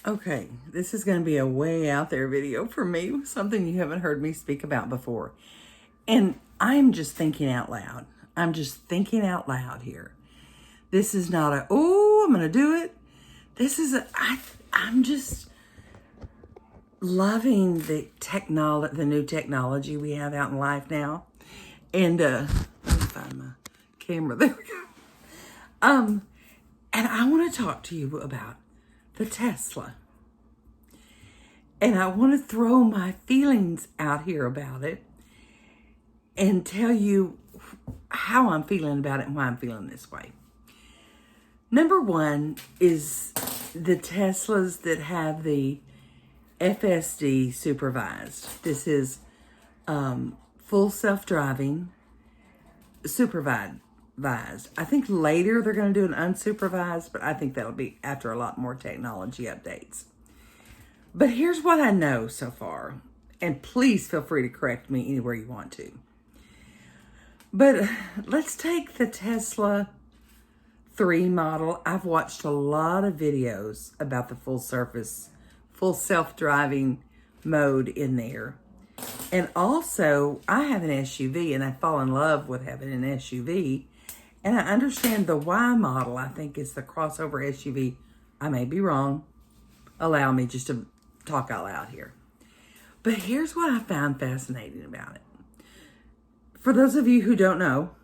Okay, this is going to be a way out there video for me, something you haven't heard me speak about before. And I'm just thinking out loud. I'm just thinking out loud here. This is not a, oh, I'm going to do it. This is I'm just loving the new technology we have out in life now. And, let me find my camera. There we go. And I want to talk to you about the Tesla. And I want to throw my feelings out here about it and tell you how I'm feeling about it and why I'm feeling this way. Number one is the Teslas that have the FSD supervised. This is full self-driving, supervised. I think later they're going to do an unsupervised, but I think that'll be after a lot more technology updates. But here's what I know so far, and please feel free to correct me anywhere you want to. But let's take the Tesla 3 model. I've watched a lot of videos about the full self-driving mode in there. And also, I have an SUV, and I fall in love with having an SUV. And I understand the Y model, I think, is the crossover SUV. I may be wrong. Allow me just to talk out loud here. But here's what I found fascinating about it. For those of you who don't know,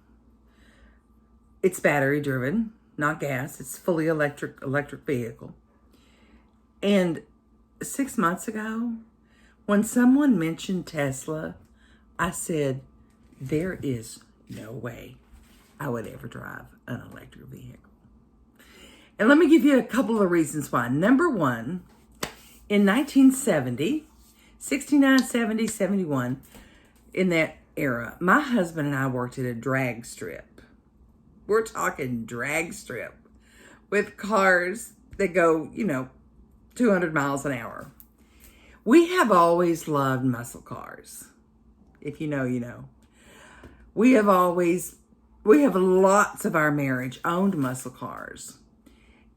it's battery driven, not gas. It's fully electric vehicle. And 6 months ago, when someone mentioned Tesla, I said, there is no way I would ever drive an electric vehicle. And let me give you a couple of reasons why. Number one, in 1970, 69, 70, 71, in that era, my husband and I worked at a drag strip. We're talking drag strip with cars that go, 200 miles an hour. We have always loved muscle cars. If you know, you know. We have lots of our marriage owned muscle cars.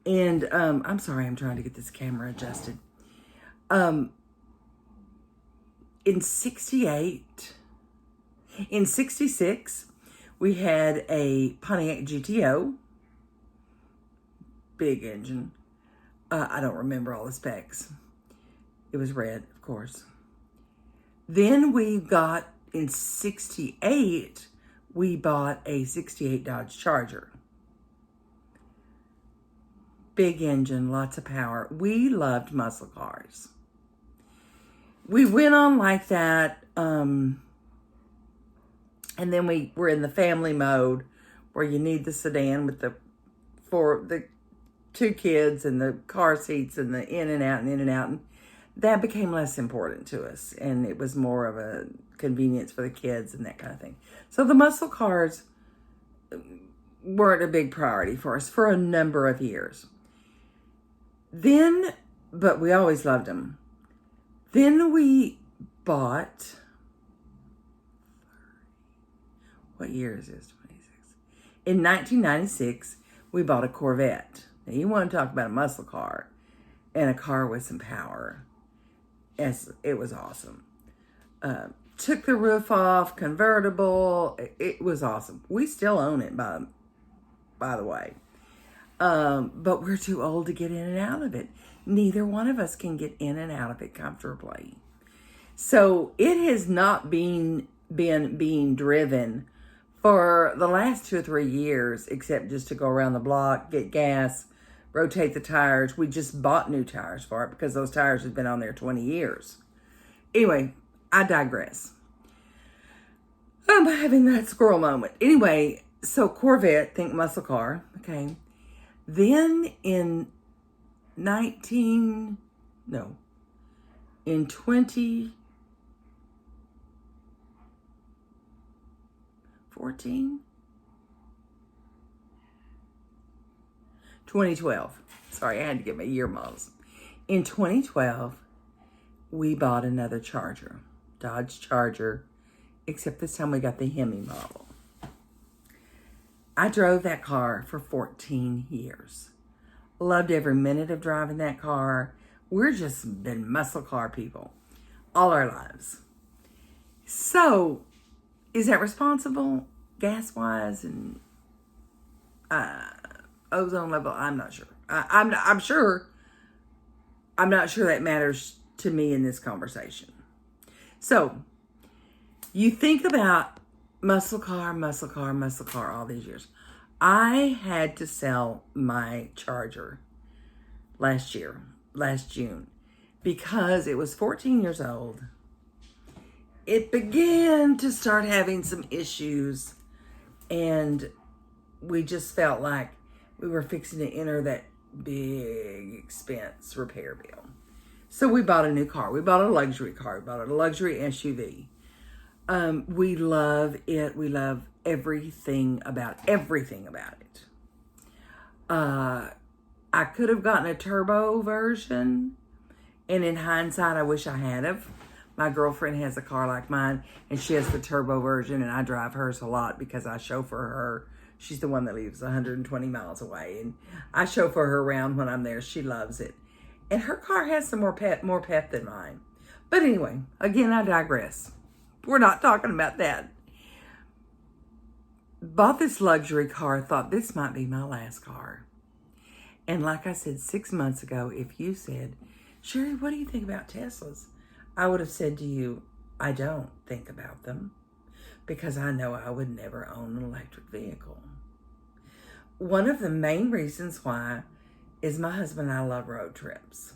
And I'm sorry, I'm trying to get this camera adjusted. In 66, we had a Pontiac GTO, big engine. I don't remember all the specs. It was red, of course. Then in 68, we bought a 68 Dodge Charger. Big engine, lots of power. We loved muscle cars. We went on like that, and then we were in the family mode where you need the sedan for the 2 kids and the car seats and the in and out. And that became less important to us. And it was more of a convenience for the kids and that kind of thing. So the muscle cars weren't a big priority for us for a number of years. But we always loved them. Then we bought, what year is this? 26. In 1996, we bought a Corvette. Now, you want to talk about a muscle car and a car with some power. Yes, it was awesome. Took the roof off, convertible. It was awesome. We still own it, by the way. But we're too old to get in and out of it. Neither one of us can get in and out of it comfortably. So it has not been being driven for the last 2 or 3 years, except just to go around the block, get gas, rotate the tires. We just bought new tires for it because those tires have been on there 20 years. Anyway, I digress. I'm having that squirrel moment. Anyway, so Corvette, think muscle car, okay. Then in 2014, sorry, I had to get my year models. In 2012, we bought another Charger, Dodge Charger, except this time we got the Hemi model. I drove that car for 14 years. Loved every minute of driving that car. We're just been muscle car people all our lives. So, is that responsible gas-wise and ozone level? I'm not sure. I'm not sure that matters to me in this conversation. So, you think about muscle car all these years. I had to sell my Charger last June, because it was 14 years old. It began to start having some issues, and we just felt like we were fixing to enter that big expense repair bill. So we bought a new car. We bought a luxury car. We bought a luxury SUV. We love it. We love everything about it. I could have gotten a turbo version, and in hindsight, I wish I had have. My girlfriend has a car like mine, and she has the turbo version, and I drive hers a lot because I chauffeur her. She's the one that lives 120 miles away, and I chauffeur her around when I'm there. She loves it. And her car has some more pep than mine. But anyway, again, I digress. We're not talking about that. Bought this luxury car, thought this might be my last car. And like I said 6 months ago, if you said, Sherry, what do you think about Teslas? I would have said to you, I don't think about them, because I know I would never own an electric vehicle. One of the main reasons why is my husband and I love road trips.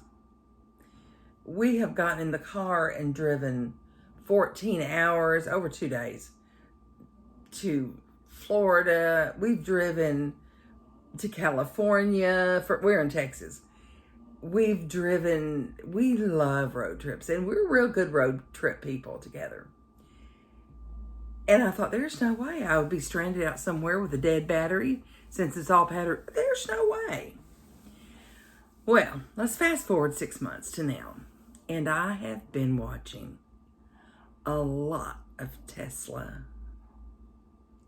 We have gotten in the car and driven 14 hours, over 2 days, to Florida. We've driven to California. We're in Texas. We love road trips, and we're real good road trip people together. And I thought, there's no way I would be stranded out somewhere with a dead battery, since it's all battery. There's no way. Well, let's fast forward 6 months to now. And I have been watching a lot of Tesla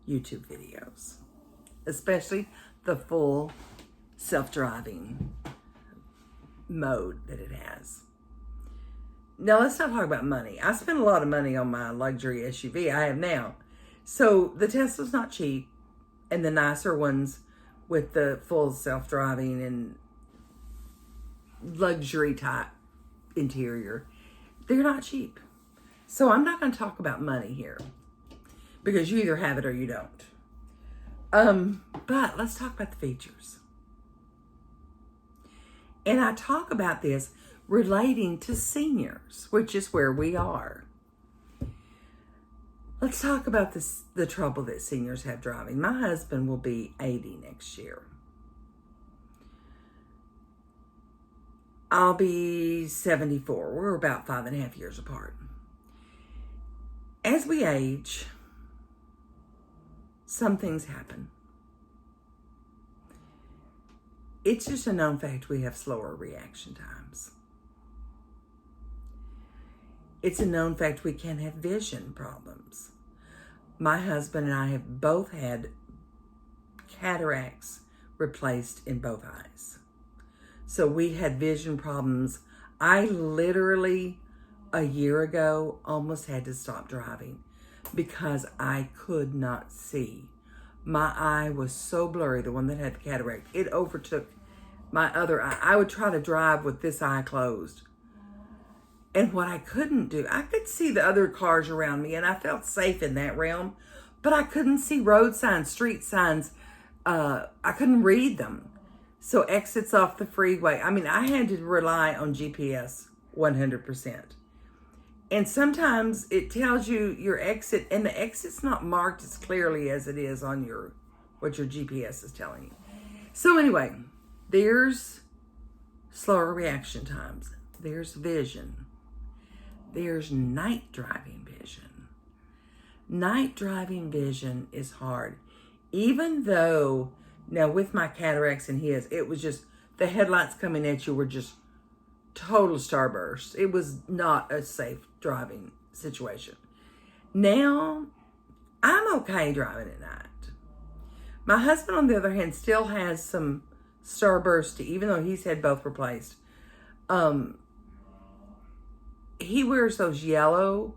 YouTube videos, especially the full self-driving mode that it has. Now, let's not talk about money. I spent a lot of money on my luxury SUV I have now. So the Tesla's not cheap, and the nicer ones with the full self-driving and luxury type interior, they're not cheap. So I'm not going to talk about money here, because you either have it or you don't. But let's talk about the features. And I talk about this relating to seniors, which is where we are. Let's talk about the trouble that seniors have driving. My husband will be 80 next year. I'll be 74. We're about 5.5 years apart. As we age, some things happen. It's just a known fact we have slower reaction times. It's a known fact we can have vision problems. My husband and I have both had cataracts replaced in both eyes. So we had vision problems. I literally, a year ago, almost had to stop driving because I could not see. My eye was so blurry, the one that had the cataract. It overtook my other eye. I would try to drive with this eye closed. And what I couldn't do, I could see the other cars around me, and I felt safe in that realm, but I couldn't see road signs, street signs. I couldn't read them. So exits off the freeway. I mean, I had to rely on GPS 100%. And sometimes it tells you your exit, and the exit's not marked as clearly as it is on what your GPS is telling you. So anyway, there's slower reaction times. There's vision. There's night driving vision. Night driving vision is hard. Even though, now with my cataracts and his, it was just, the headlights coming at you were just total starbursts. It was not a safe driving situation. Now, I'm okay driving at night. My husband, on the other hand, still has some starburst, even though he's had both replaced. he wears those yellow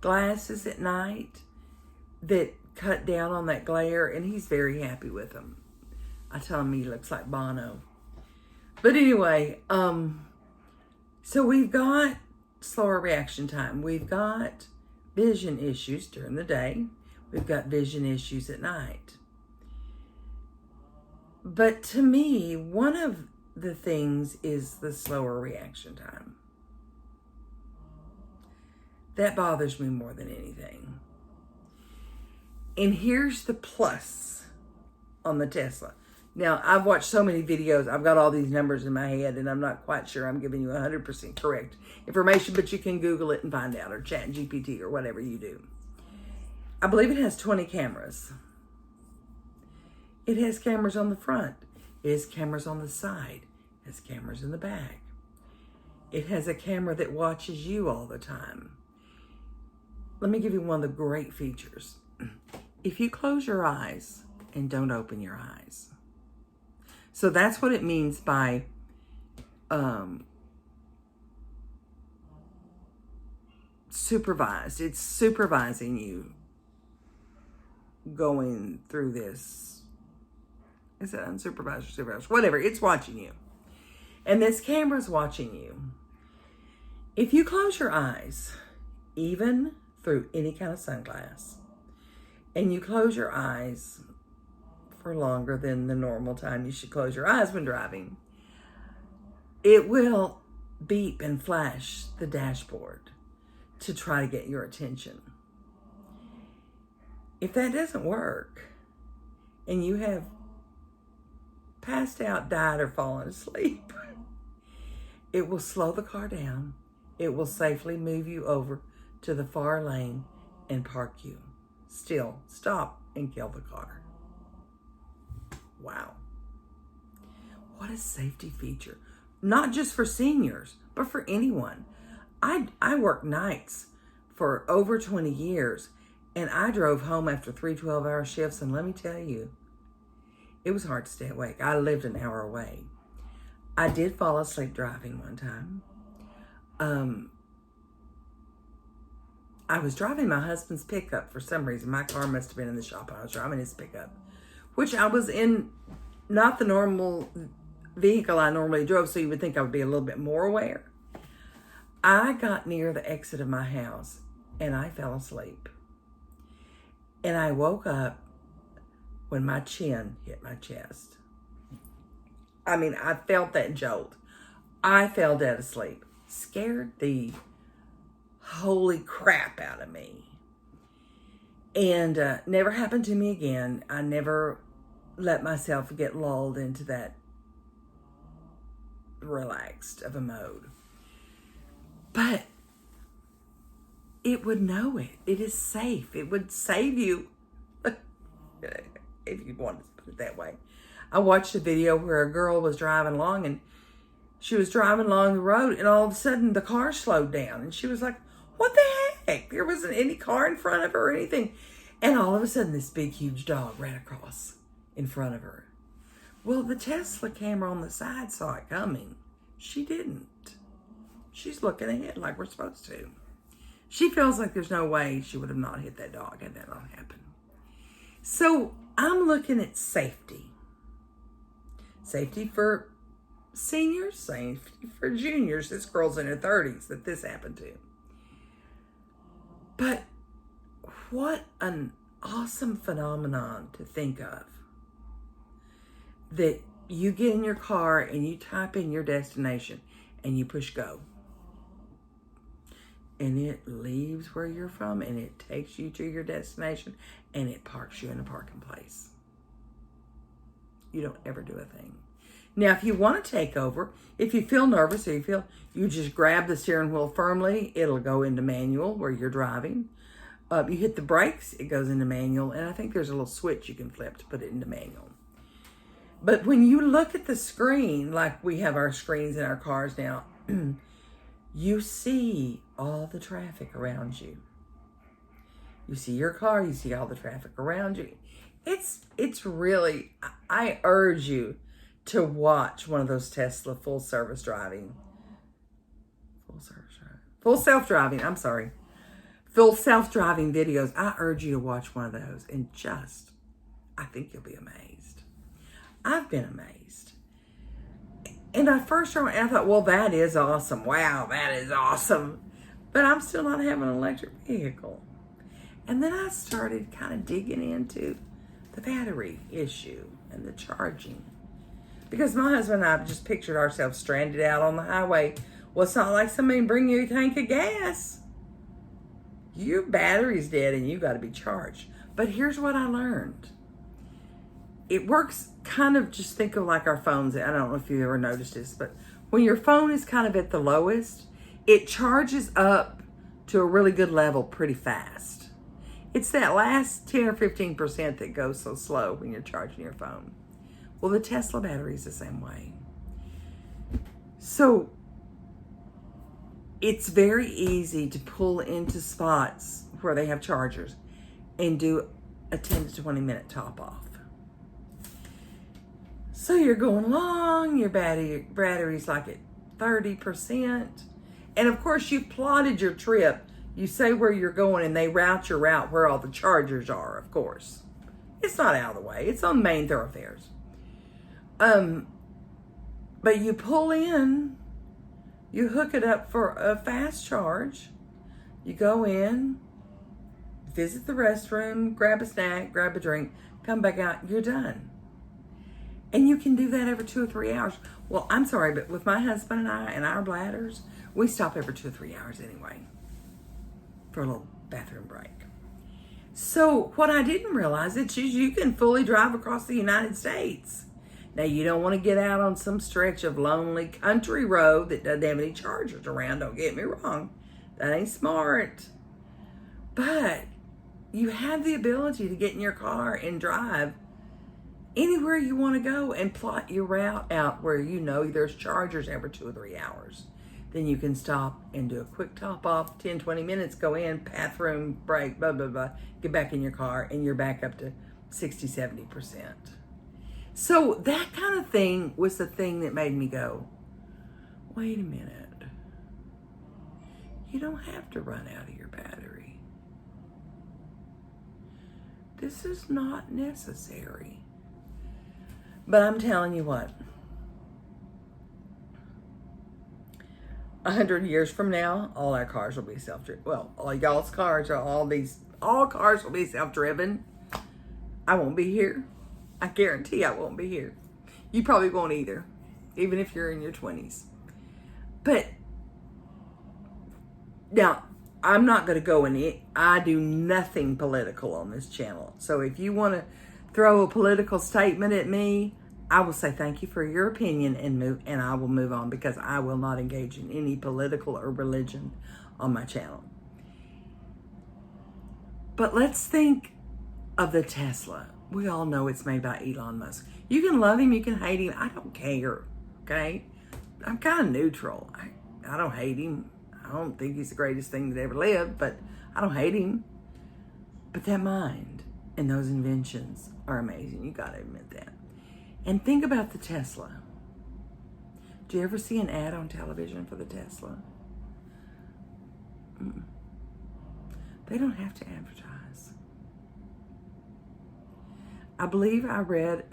glasses at night that cut down on that glare, and he's very happy with them. I tell him he looks like Bono. But anyway, so we've got slower reaction time. We've got vision issues during the day. We've got vision issues at night. But to me, one of the things is the slower reaction time. That bothers me more than anything. And here's the plus on the Tesla. Now, I've watched so many videos. I've got all these numbers in my head, and I'm not quite sure I'm giving you 100% correct information, but you can Google it and find out, or chat GPT, or whatever you do. I believe it has 20 cameras. It has cameras on the front. It has cameras on the side. It has cameras in the back. It has a camera that watches you all the time. Let me give you one of the great features. If you close your eyes and don't open your eyes. So that's what it means by supervised. It's supervising you going through this. Is it unsupervised or supervised? Whatever, it's watching you. And this camera's watching you. If you close your eyes, even through any kind of sunglass, and you close your eyes for longer than the normal time you should close your eyes when driving, it will beep and flash the dashboard to try to get your attention. If that doesn't work, and you have passed out, died, or fallen asleep, it will slow the car down. It will safely move you over to the far lane and park you. Still, stop and kill the car. Wow. What a safety feature. Not just for seniors, but for anyone. I worked nights for over 20 years, and I drove home after 3 12-hour shifts, and let me tell you, it was hard to stay awake. I lived an hour away. I did fall asleep driving one time. I was driving my husband's pickup for some reason. My car must have been in the shop. I was driving his pickup, which I was in not the normal vehicle I normally drove, so you would think I would be a little bit more aware. I got near the exit of my house, and I fell asleep. And I woke up when my chin hit my chest. I mean, I felt that jolt. I fell dead asleep. Scared the holy crap out of me. And never happened to me again. I never let myself get lulled into that relaxed of a mode. But it would know it. It is safe. It would save you, if you want to put it that way. I watched a video where a girl was driving along, and she was driving along the road, and all of a sudden the car slowed down, and she was like, what the heck? There wasn't any car in front of her or anything. And all of a sudden this big, huge dog ran across in front of her. Well, the Tesla camera on the side saw it coming. She didn't. She's looking ahead like we're supposed to. She feels like there's no way she would have not hit that dog had that not happened. So I'm looking at safety. Safety for seniors, safety for juniors. This girl's in her 30s that this happened to. But what an awesome phenomenon to think of. That you get in your car and you type in your destination and you push go. And it leaves where you're from and it takes you to your destination and it parks you in a parking place. You don't ever do a thing. Now, if you want to take over, if you feel nervous or you just grab the steering wheel firmly, it'll go into manual where you're driving. You hit the brakes, it goes into manual. And I think there's a little switch you can flip to put it into manual. But when you look at the screen, like we have our screens in our cars now, you see all the traffic around you. You see your car, you see all the traffic around you. It's really, I urge you to watch one of those Tesla full service Full self-driving, I'm sorry. Full self-driving videos. I urge you to watch one of those and I think you'll be amazed. I've been amazed. And I thought, well, that is awesome. Wow, that is awesome. But I'm still not having an electric vehicle. And then I started kind of digging into the battery issue and the charging. Because my husband and I just pictured ourselves stranded out on the highway. Well, it's not like somebody bring you a tank of gas. Your battery's dead and you got to be charged. But here's what I learned. It works kind of, just think of like our phones. I don't know if you've ever noticed this, but when your phone is kind of at the lowest, it charges up to a really good level pretty fast. It's that last 10 or 15% that goes so slow when you're charging your phone. Well, the Tesla battery is the same way. So it's very easy to pull into spots where they have chargers and do a 10 to 20 minute top off. So you're going along, your battery's like at 30%. And of course, you plotted your trip. You say where you're going and they route your route where all the chargers are, of course. It's not out of the way. It's on main thoroughfares. But you pull in, you hook it up for a fast charge. You go in, visit the restroom, grab a snack, grab a drink, come back out, you're done. And you can do that every 2 or 3 hours. Well, I'm sorry, but with my husband and I and our bladders, we stop every 2 or 3 hours anyway for a little bathroom break. So what I didn't realize is you can fully drive across the United States. Now, you don't want to get out on some stretch of lonely country road that doesn't have any chargers around. Don't get me wrong. That ain't smart. But you have the ability to get in your car and drive anywhere you want to go and plot your route out where you know there's chargers every 2 or 3 hours. Then you can stop and do a quick top off, 10, 20 minutes, go in, bathroom break, blah, blah, blah, get back in your car, and you're back up to 60, 70%. So that kind of thing was the thing that made me go, wait a minute. You don't have to run out of your battery. This is not necessary. But I'm telling you what, 100 years from now, all our cars will be self-driven. Well, all y'all's cars are all cars will be self-driven. I won't be here. I guarantee I won't be here. You probably won't either, even if you're in your 20s. But now, I'm not going to go in it. I do nothing political on this channel. So if you want to throw a political statement at me, I will say thank you for your opinion and I will move on, because I will not engage in any political or religion on my channel. But let's think of the Tesla. We all know it's made by Elon Musk. You can love him, you can hate him. I don't care, okay? I'm kind of neutral. I don't hate him. I don't think he's the greatest thing that ever lived, but I don't hate him. But that mind and those inventions are amazing. You got to admit that. And think about the Tesla. Do you ever see an ad on television for the Tesla? They don't have to advertise. I believe I read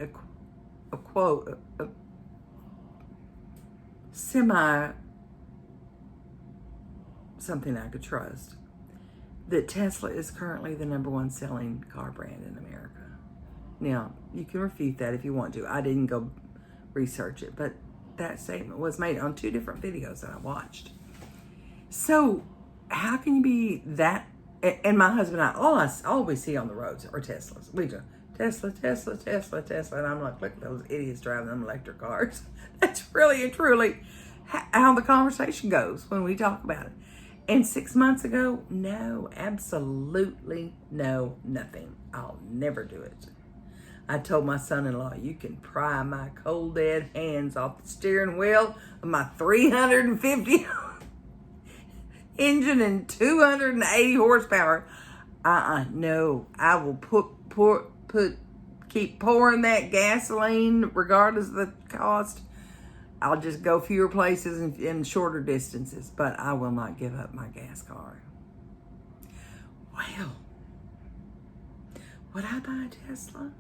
a quote, a semi something I could trust, that Tesla is currently the #1 selling car brand in America. Now, you can refute that if you want to. I didn't go research it, but that statement was made on 2 different videos that I watched. So how can you be that? And my husband and all we see on the roads are Teslas. We do Tesla, Tesla, Tesla, Tesla. And I'm like, look at those idiots driving them electric cars. That's really and truly how the conversation goes when we talk about it. And 6 months ago, no, absolutely no, nothing. I'll never do it. I told my son-in-law, you can pry my cold dead hands off the steering wheel of my 350 engine and 280 horsepower. No, I will keep pouring that gasoline regardless of the cost I'll just go fewer places and shorter distances, but I will not give up my gas car. Well, would I buy a Tesla?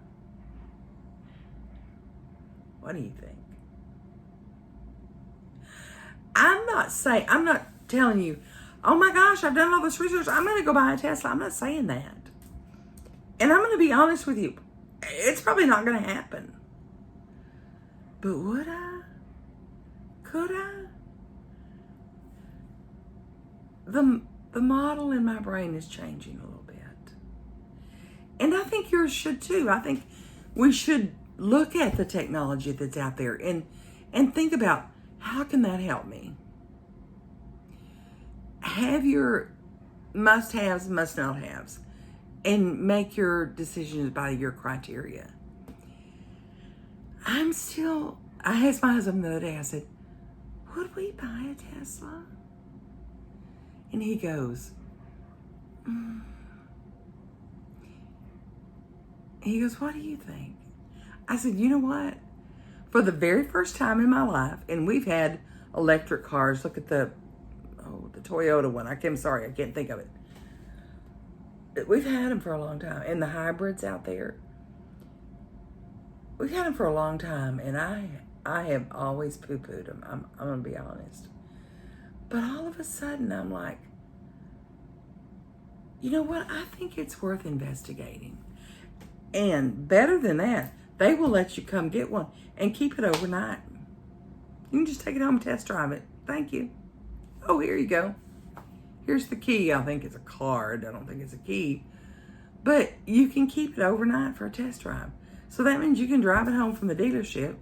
What do you think? I'm not telling you, oh my gosh, I've done all this research, I'm going to go buy a Tesla. I'm not saying that. And I'm going to be honest with you, it's probably not going to happen. But would I? Could I? The model in my brain is changing a little bit. And I think yours should too. I think we should look at the technology that's out there and think about, how can that help me? Have your must-haves, must-not-haves, and make your decisions by your criteria. I asked my husband the other day, I said, would we buy a Tesla? And he goes, He goes, what do you think? I said, you know what? For the very first time in my life, and we've had electric cars. Look at the Toyota one. I can't think of it. We've had them for a long time. And the hybrids out there, we've had them for a long time. And I have always poo-pooed them. I'm going to be honest. But all of a sudden, I'm like, you know what? I think it's worth investigating. And better than that, they will let you come get one and keep it overnight. You can just take it home and test drive it. Thank you. Oh, here you go. Here's the key. I think it's a card. I don't think it's a key. But you can keep it overnight for a test drive. So that means you can drive it home from the dealership.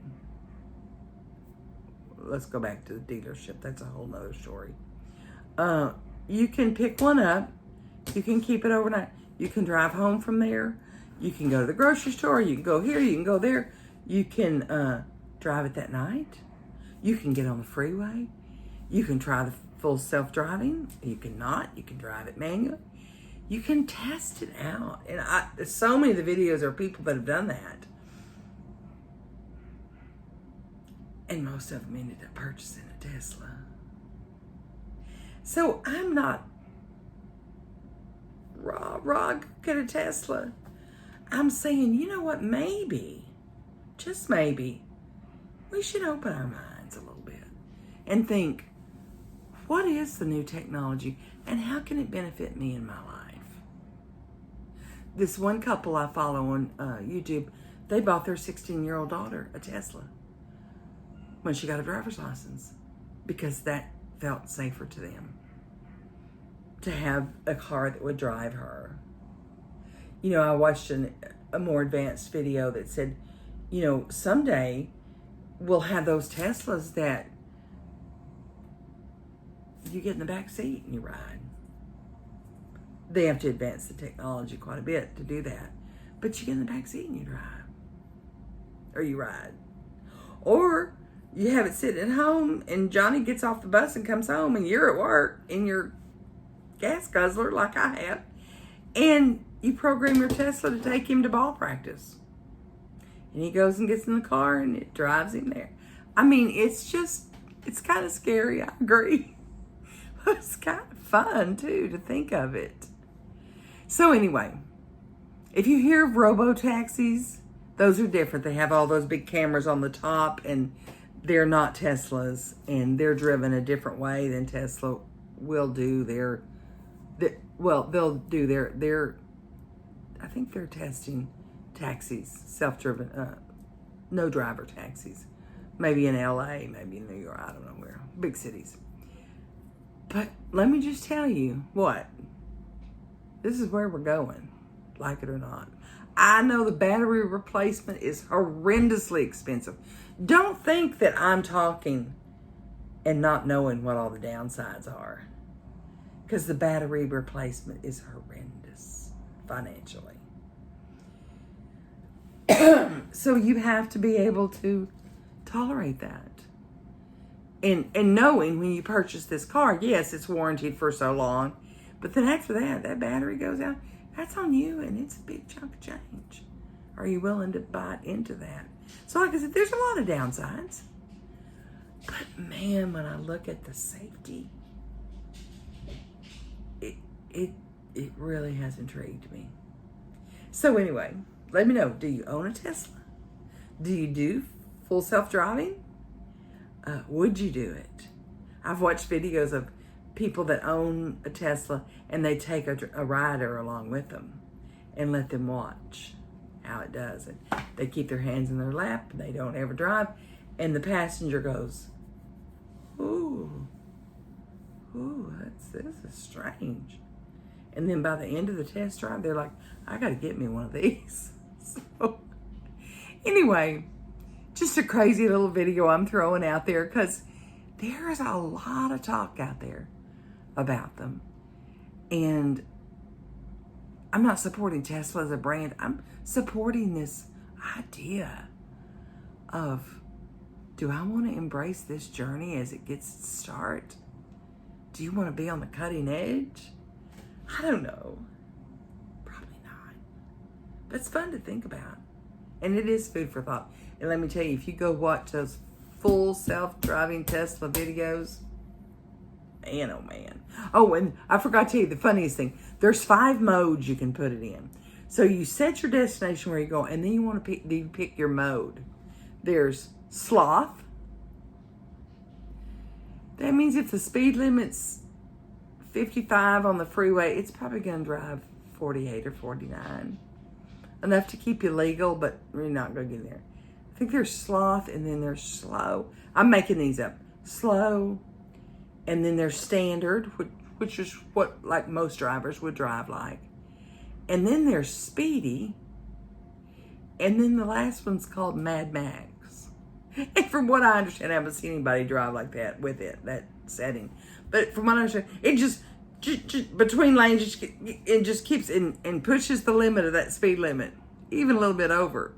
Let's go back to the dealership. That's a whole nother story. You can pick one up. You can keep it overnight. You can drive home from there. You can go to the grocery store. You can go here. You can go there. You can drive it that night. You can get on the freeway. You can try the full self-driving. You can not. You can drive it manually. You can test it out. And so many of the videos are people that have done that. And most of them ended up purchasing a Tesla. So I'm not raw, get a Tesla. I'm saying, you know what, maybe, just maybe, we should open our minds a little bit and think, what is the new technology and how can it benefit me in my life? This one couple I follow on YouTube, they bought their 16-year-old daughter a Tesla when she got a driver's license because that felt safer to them, to have a car that would drive her. You know, I watched a more advanced video that said, you know, someday we'll have those Teslas that you get in the back seat and you ride. They have to advance the technology quite a bit to do that. But you get in the back seat and you drive. Or you ride. Or you have it sitting at home and Johnny gets off the bus and comes home and you're at work in your gas guzzler like I have. And you program your Tesla to take him to ball practice. And he goes and gets in the car and it drives him there. I mean, it's kind of scary, I agree. But it's kind of fun, too, to think of it. So anyway, if you hear of robo-taxis, those are different. They have all those big cameras on the top and they're not Teslas and they're driven a different way than Tesla will do they'll do their I think they're testing taxis, self-driven, no driver taxis. Maybe in LA, maybe in New York, I don't know where, big cities. But let me just tell you what, this is where we're going, like it or not. I know the battery replacement is horrendously expensive. Don't think that I'm talking and not knowing what all the downsides are. Because the battery replacement is horrendous financially. So you have to be able to tolerate that. And knowing when you purchase this car, yes, it's warranted for so long. But then after that battery goes out. That's on you, and it's a big chunk of change. Are you willing to buy into that? So like I said, there's a lot of downsides. But man, when I look at the safety, it really has intrigued me. So anyway, let me know. Do you own a Tesla? Do you do full self-driving? Would you do it? I've watched videos of people that own a Tesla and they take a rider along with them and let them watch how it does. And they keep their hands in their lap and they don't ever drive. And the passenger goes, ooh, this is strange. And then by the end of the test drive, they're like, I got to get me one of these. So anyway, just a crazy little video I'm throwing out there because there's a lot of talk out there about them. And I'm not supporting Tesla as a brand. I'm supporting this idea of, do I want to embrace this journey as it gets its start? Do you want to be on the cutting edge? I don't know. Probably not. But it's fun to think about. And it is food for thought. And let me tell you, if you go watch those full self-driving Tesla videos, man, oh man. Oh, and I forgot to tell you the funniest thing. There's 5 modes you can put it in. So you set your destination where you go, and then you want to pick your mode. There's sloth. That means if the speed limit's 55 on the freeway, it's probably going to drive 48 or 49. Enough to keep you legal, but you're not going to get there. I think there's sloth, and then there's slow. I'm making these up. Slow, and then there's standard, which is what like most drivers would drive like. And then there's speedy, and then the last one's called Mad Max. And from what I understand, I haven't seen anybody drive like that with that setting. But from what I understand, it just between lanes, it just keeps and pushes the limit of that speed limit, even a little bit over.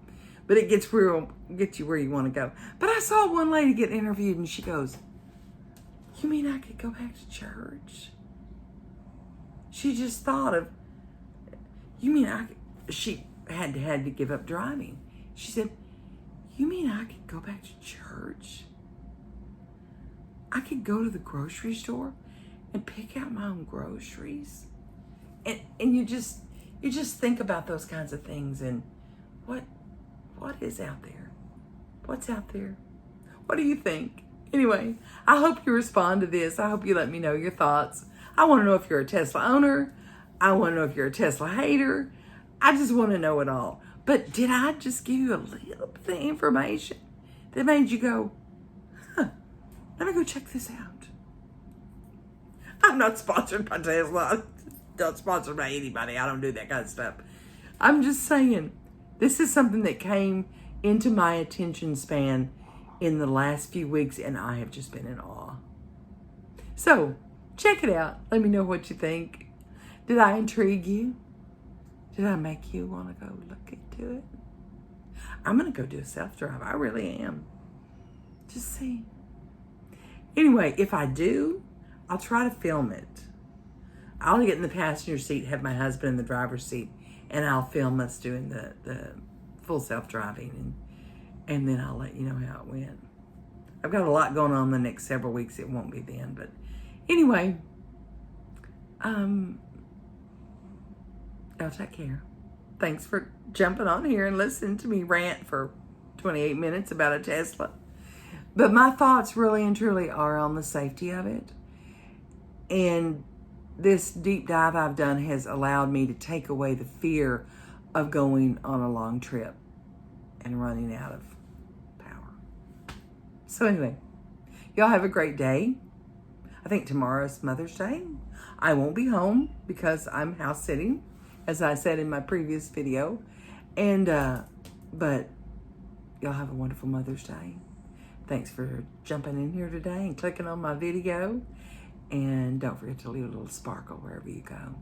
But it gets you where you want to go. But I saw one lady get interviewed, and she goes, "You mean I could go back to church?" She just thought of, you mean she had to give up driving. She said, "You mean I could go back to church? I could go to the grocery store and pick out my own groceries?" And you just think about those kinds of things and what is out there? What's out there? What do you think? Anyway, I hope you respond to this. I hope you let me know your thoughts. I want to know if you're a Tesla owner. I want to know if you're a Tesla hater. I just want to know it all. But did I just give you a little bit of information that made you go, let me go check this out? I'm not sponsored by Tesla. Not sponsored by anybody. I don't do that kind of stuff. I'm just saying, this is something that came into my attention span in the last few weeks, and I have just been in awe. So, check it out. Let me know what you think. Did I intrigue you? Did I make you want to go look into it? I'm going to go do a self-drive. I really am. Just see. Anyway, if I do, I'll try to film it. I'll get in the passenger seat, have my husband in the driver's seat, and I'll film us doing the full self-driving, and then I'll let you know how it went. I've got a lot going on the next several weeks. It won't be then, but anyway, y'all take care. Thanks for jumping on here and listening to me rant for 28 minutes about a Tesla. But my thoughts really and truly are on the safety of it. And this deep dive I've done has allowed me to take away the fear of going on a long trip and running out of power. So anyway, y'all have a great day. I think tomorrow's Mother's Day. I won't be home because I'm house sitting, as I said in my previous video. And, but y'all have a wonderful Mother's Day. Thanks for jumping in here today and clicking on my video. And don't forget to leave a little sparkle wherever you go.